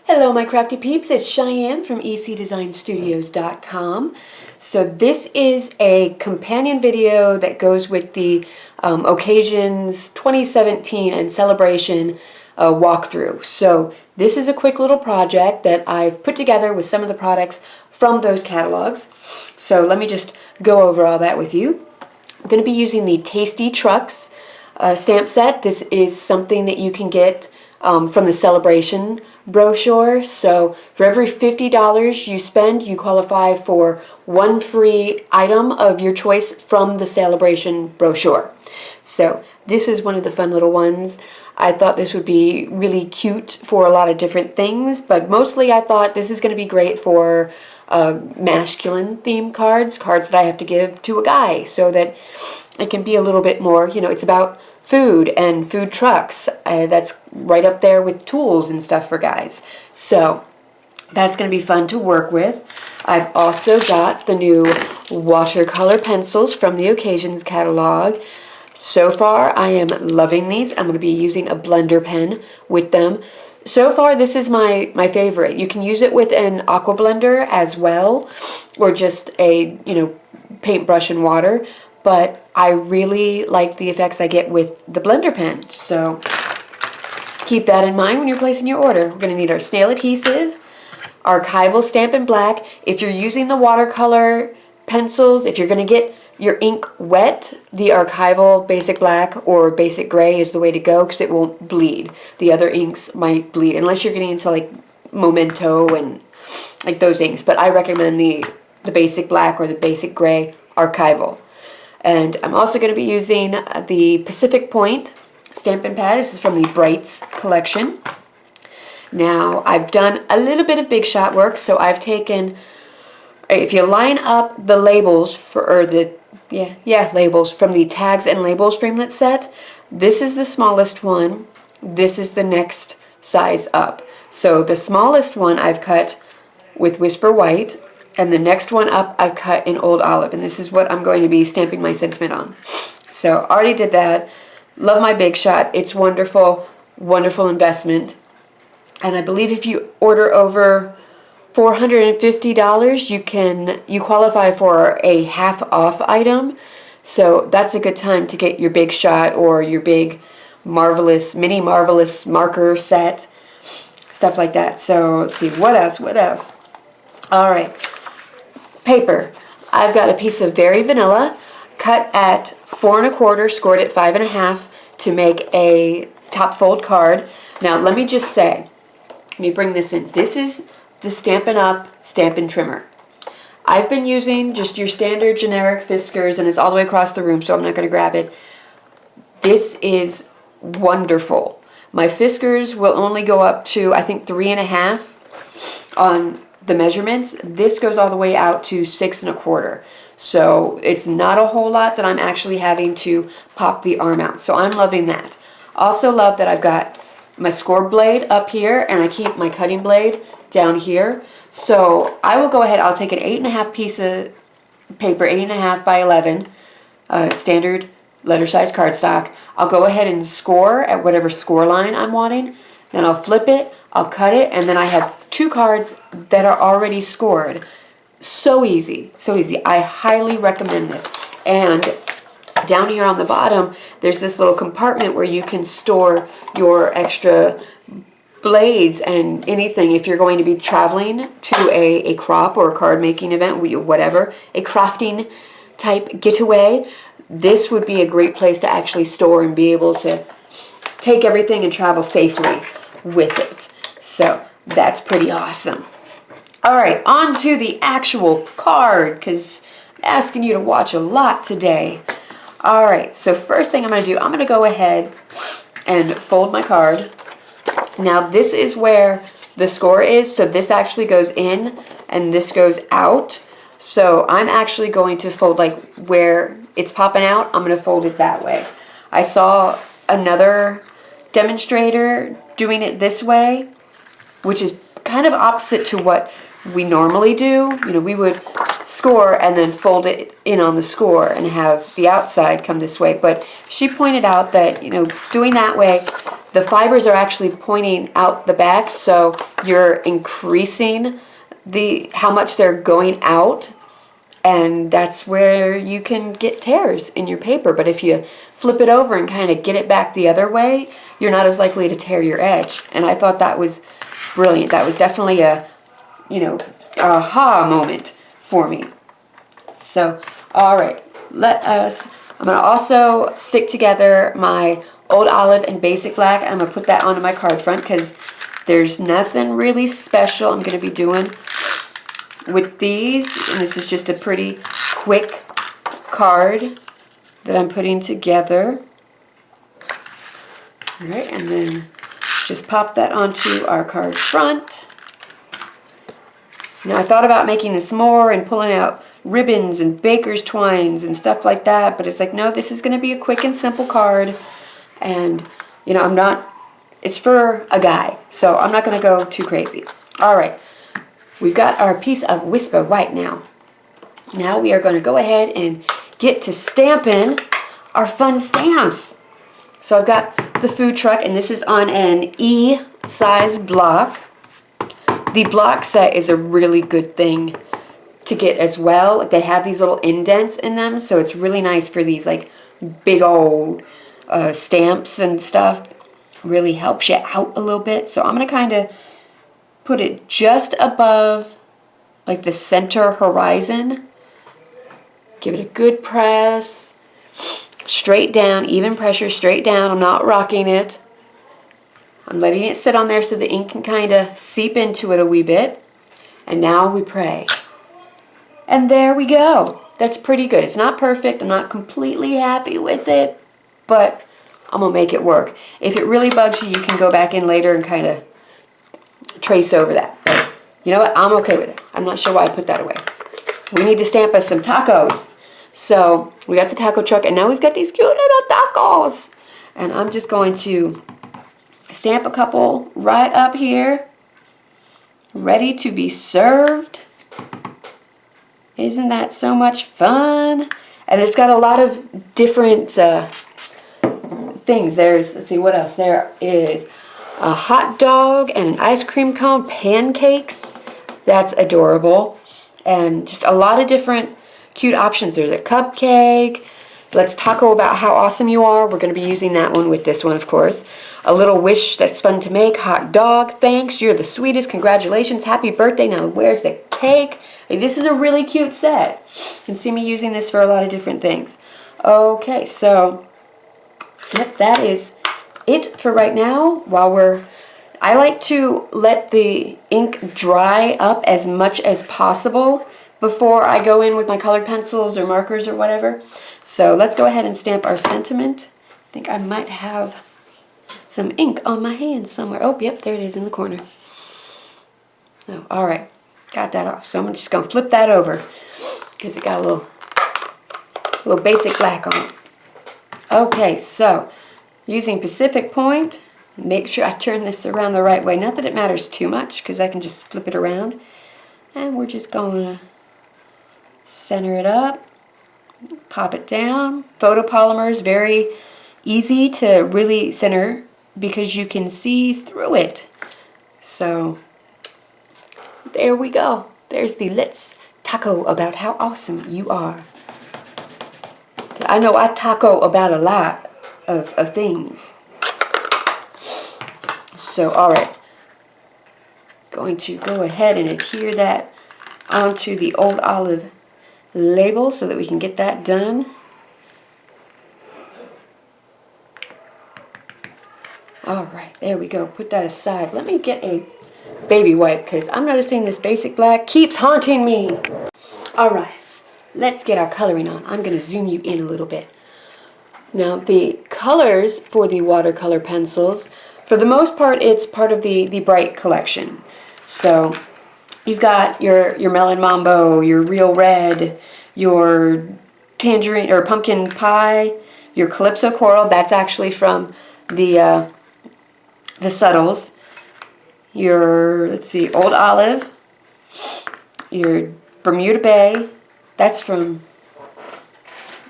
Hello my crafty peeps, it's Cheyenne from ecdesignstudios.com. So this is a companion video that goes with the Occasions 2017 and Celebration walkthrough. So this is a quick little project that I've put together with some of the products from those catalogs. So let me just go over all that with you. I'm going to be using the Tasty Trucks stamp set. This is something that you can get from the Celebration brochure. So for every $50 you spend, you qualify for one free item of your choice from the Celebration brochure. So this is one of the fun little ones. I thought this would be really cute for a lot of different things, but mostly I thought this is going to be great for masculine themed cards that I have to give to a guy, so that it can be a little bit more, you know, it's about food and food trucks. That's right up there with tools and stuff for guys. So that's going to be fun to work with. I've also got the new watercolor pencils from the Occasions catalog. So far I am loving these. I'm going to be using a blender pen with them. So far this is my favorite. You can use it with an aqua blender as well, or just a, you know, paintbrush and water. But I really like the effects I get with the blender pen. So keep that in mind when you're placing your order. We're going to need our snail adhesive, archival Stampin' Black. If you're using the watercolor pencils, if you're going to get your ink wet, the archival basic black or basic gray is the way to go, because it won't bleed. The other inks might bleed, unless you're getting into like Memento and like those inks. But I recommend the basic black or the basic gray archival. And I'm also going to be using the Pacific Point Stampin' Pad. This is from the Brights collection. Now, I've done a little bit of Big Shot work, so I've taken, if you line up the labels labels from the Tags and Labels framelit set, this is the smallest one. This is the next size up. So the smallest one I've cut with Whisper White, and the next one up I've cut in Old Olive, and this is what I'm going to be stamping my sentiment on. So already did that. Love my Big Shot. It's wonderful, wonderful investment. And I believe if you order over $450, you qualify for a half off item. So that's a good time to get your Big Shot or your big Marvelous, mini Marvelous marker set, stuff like that. So let's see, what else? All right. Paper. I've got a piece of Very Vanilla cut at 4 1/4, scored at 5 1/2 to make a top fold card. Now let me just say, let me bring this in. This is the Stampin' Up Stampin' Trimmer. I've been using just your standard generic Fiskars, and it's all the way across the room, so I'm not going to grab it. This is wonderful. My Fiskars will only go up to, I think, 3 1/2 on the measurements. This goes all the way out to 6 1/4. So it's not a whole lot that I'm actually having to pop the arm out. So I'm loving that. Also love that I've got my score blade up here, and I keep my cutting blade down here. So I will go ahead, I'll take an 8 1/2 piece of paper, 8 1/2 by 11, standard letter size cardstock. I'll go ahead and score at whatever score line I'm wanting. Then I'll flip it, I'll cut it, and then I have 2 cards that are already scored. So easy, so easy. I highly recommend this. And down here on the bottom, there's this little compartment where you can store your extra blades and anything if you're going to be traveling to a crop or a card making event, whatever, a crafting type getaway. This would be a great place to actually store and be able to take everything and travel safely with it. So that's pretty awesome. All right, on to the actual card, because I'm asking you to watch a lot today. All right, so first thing I'm going to do, I'm going to go ahead and fold my card. Now this is where the score is, so this actually goes in and this goes out. So I'm actually going to fold like where it's popping out, I'm going to fold it that way. I saw another demonstrator doing it this way, which is kind of opposite to what we normally do. You know, we would score and then fold it in on the score and have the outside come this way. But she pointed out that, you know, doing that way, the fibers are actually pointing out the back, so you're increasing how much they're going out, and that's where you can get tears in your paper. But if you flip it over and kind of get it back the other way, you're not as likely to tear your edge. And I thought that was brilliant. That was definitely a, aha moment for me. So, all right, I'm going to also stick together my Old Olive and Basic Black. I'm going to put that onto my card front because there's nothing really special I'm going to be doing with these. And this is just a pretty quick card that I'm putting together. All right, and then just pop that onto our card front. Now, I thought about making this more and pulling out ribbons and baker's twines and stuff like that, but it's like, no, this is going to be a quick and simple card. And, it's for a guy, so I'm not going to go too crazy. All right, we've got our piece of Whisper White now. Now we are going to go ahead and get to stamping our fun stamps. So I've got the food truck, and this is on an E size block. The block set is a really good thing to get as well. They have these little indents in them, so it's really nice for these like big old stamps and stuff. Really helps you out a little bit. So I'm going to kind of put it just above like the center horizon. Give it a good press. Straight down, even pressure, straight down. I'm not rocking it. I'm letting it sit on there so the ink can kind of seep into it a wee bit. And now we pray. And there we go. That's pretty good. It's not perfect. I'm not completely happy with it, but I'm going to make it work. If it really bugs you, you can go back in later and kind of trace over that. But you know what? I'm okay with it. I'm not sure why I put that away. We need to stamp us some tacos. So we got the taco truck, and now we've got these cute little tacos. And I'm just going to stamp a couple right up here, ready to be served. Isn't that so much fun? And it's got a lot of different things. Let's see what else. There is a hot dog and an ice cream cone, pancakes. That's adorable. And just a lot of different cute options. There's a cupcake. Let's taco about how awesome you are. We're going to be using that one with this one, of course. A little wish that's fun to make. Hot dog. Thanks. You're the sweetest. Congratulations. Happy birthday. Now, where's the cake? Hey, this is a really cute set. You can see me using this for a lot of different things. Okay, so, yep, that is it for right now. I like to let the ink dry up as much as possible before I go in with my colored pencils or markers or whatever. So let's go ahead and stamp our sentiment. I think I might have some ink on my hand somewhere. Oh, yep, there it is in the corner. Oh, all right, got that off. So I'm just gonna flip that over because it got a little basic black on it. Okay, so using Pacific Point, make sure I turn this around the right way. Not that it matters too much because I can just flip it around. And we're just going to center it up, pop it down. Photopolymer is very easy to really center because you can see through it. So there we go. There's the Let's Taco About How Awesome You Are. I know I taco about a lot of things. So, all right. Going to go ahead and adhere that onto the Old Olive label so that we can get that done. All right, there we go. Put that aside. Let me get a baby wipe because I'm noticing this basic black keeps haunting me. All right, let's get our coloring on. I'm going to zoom you in a little bit. Now, the colors for the watercolor pencils, for the most part, it's part of the Bright collection. So you've got your Melon Mambo, your Real Red, your Tangerine or Pumpkin Pie, your Calypso Coral. That's actually from the Subtles. Your, let's see, Old Olive. Your Bermuda Bay. That's from,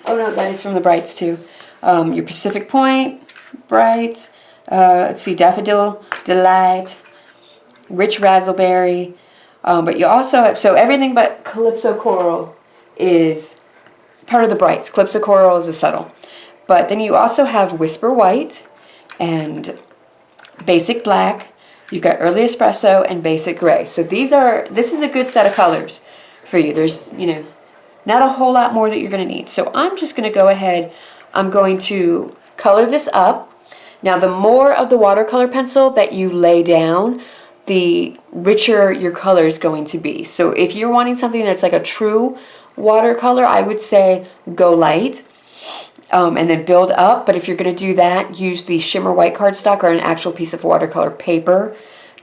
oh no, that is from the Brights too. Your Pacific Point Brights. let's see, Daffodil Delight, Rich Razzleberry. But you also have, so everything but Calypso Coral is part of the brights. Calypso Coral is the subtle. But then you also have Whisper White and Basic Black. You've got Early Espresso and Basic Gray. So this is a good set of colors for you. There's, not a whole lot more that you're going to need. So I'm just going to go ahead, I'm going to color this up. Now the more of the watercolor pencil that you lay down, the richer your color is going to be. So if you're wanting something that's like a true watercolor, I would say go light and then build up. But if you're going to do that, use the shimmer white cardstock or an actual piece of watercolor paper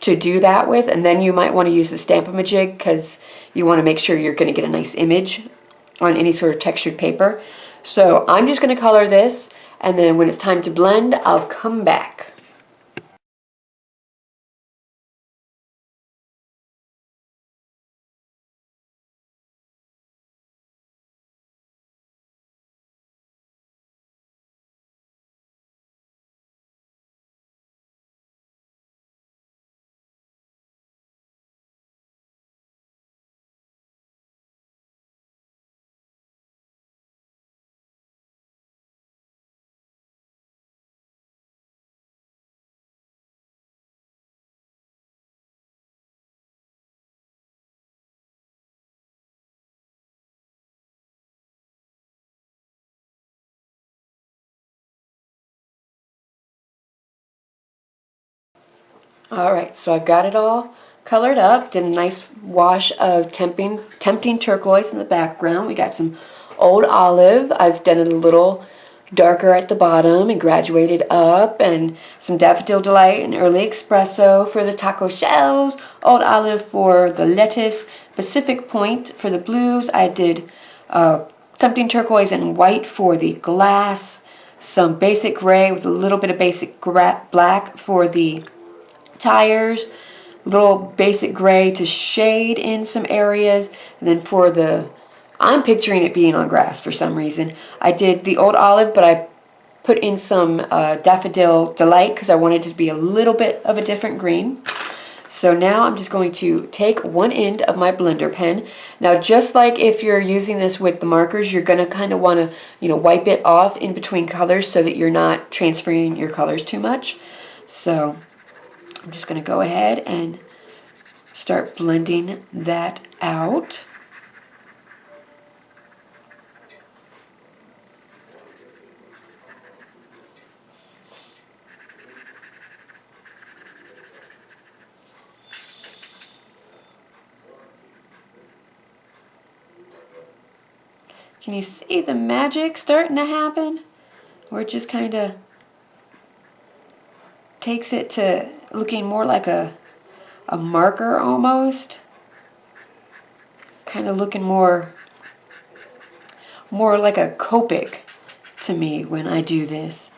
to do that with. And then you might want to use the Stamp-A-Majig because you want to make sure you're going to get a nice image on any sort of textured paper. So I'm just going to color this, and then when it's time to blend, I'll come back. Alright, so I've got it all colored up. Did a nice wash of tempting turquoise in the background. We got some Old Olive. I've done it a little darker at the bottom and graduated up. And some Daffodil Delight and Early Espresso for the taco shells. Old Olive for the lettuce. Pacific Point for the blues. I did tempting turquoise and white for the glass. Some basic gray with a little bit of basic black for the tires, little basic gray to shade in some areas, and then for the, I'm picturing it being on grass for some reason. I did the Old Olive, but I put in some Daffodil Delight because I wanted it to be a little bit of a different green. So now I'm just going to take one end of my blender pen. Now just like if you're using this with the markers, you're going to kind of want to, wipe it off in between colors so that you're not transferring your colors too much. So I'm just going to go ahead and start blending that out. Can you see the magic starting to happen? Where it just kind of takes it to looking more like a marker almost. Kind of looking more like a Copic to me when I do this.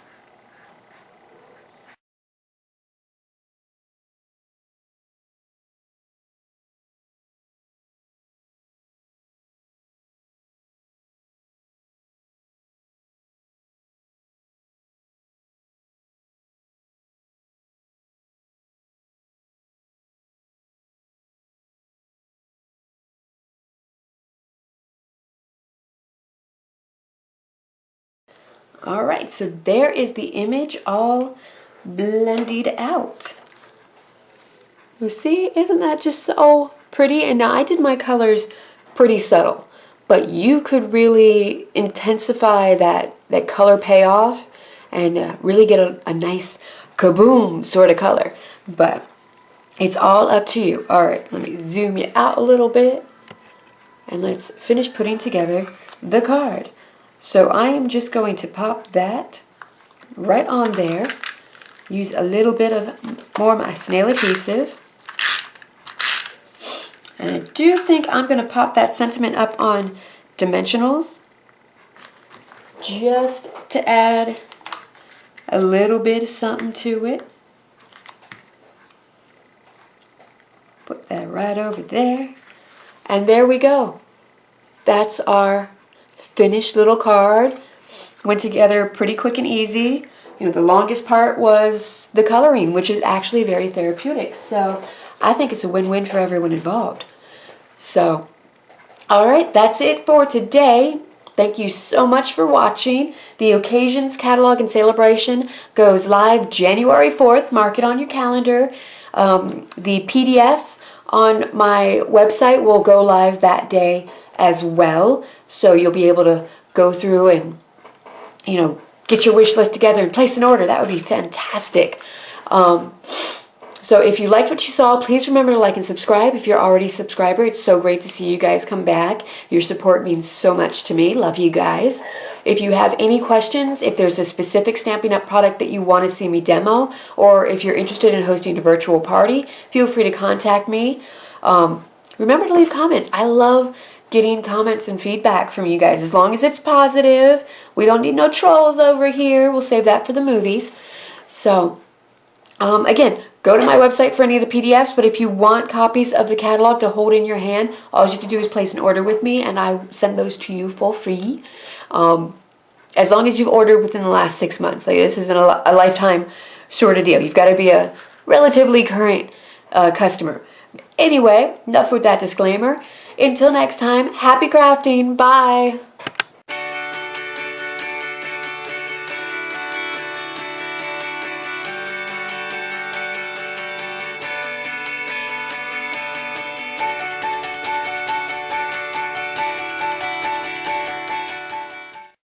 Alright, so there is the image all blended out. You see, isn't that just so pretty? And now I did my colors pretty subtle, but you could really intensify that color payoff and really get a nice kaboom sort of color. But it's all up to you. Alright, let me zoom you out a little bit and let's finish putting together the card. So I am just going to pop that right on there. Use a little bit of more of my snail adhesive. And I do think I'm going to pop that sentiment up on dimensionals just to add a little bit of something to it. Put that right over there. And there we go. That's our finished little card. Went together pretty quick and easy. You know, the longest part was the coloring, which is actually very therapeutic. So I think it's a win-win for everyone involved. So, all right, that's it for today. Thank you so much for watching. The Occasions Catalog and Sale-a-bration goes live January 4th. Mark it on your calendar. The PDFs on my website will go live that day as well. So you'll be able to go through and, you know, get your wish list together and place an order. That would be fantastic. So if you liked what you saw, please remember to like and subscribe. If you're already a subscriber, it's so great to see you guys come back. Your support means so much to me. Love you guys. If you have any questions, if there's a specific Stampin' Up! Product that you want to see me demo, or if you're interested in hosting a virtual party, feel free to contact me. Remember to leave comments. I love getting comments and feedback from you guys, as long as it's positive. We don't need no trolls over here. We'll save that for the movies. So, again, go to my website for any of the PDFs, but if you want copies of the catalog to hold in your hand, all you have to do is place an order with me, and I send those to you for free. As long as you've ordered within the last 6 months. Like, this isn't a lifetime sort of deal. You've got to be a relatively current customer. Anyway, enough with that disclaimer. Until next time, happy crafting. Bye.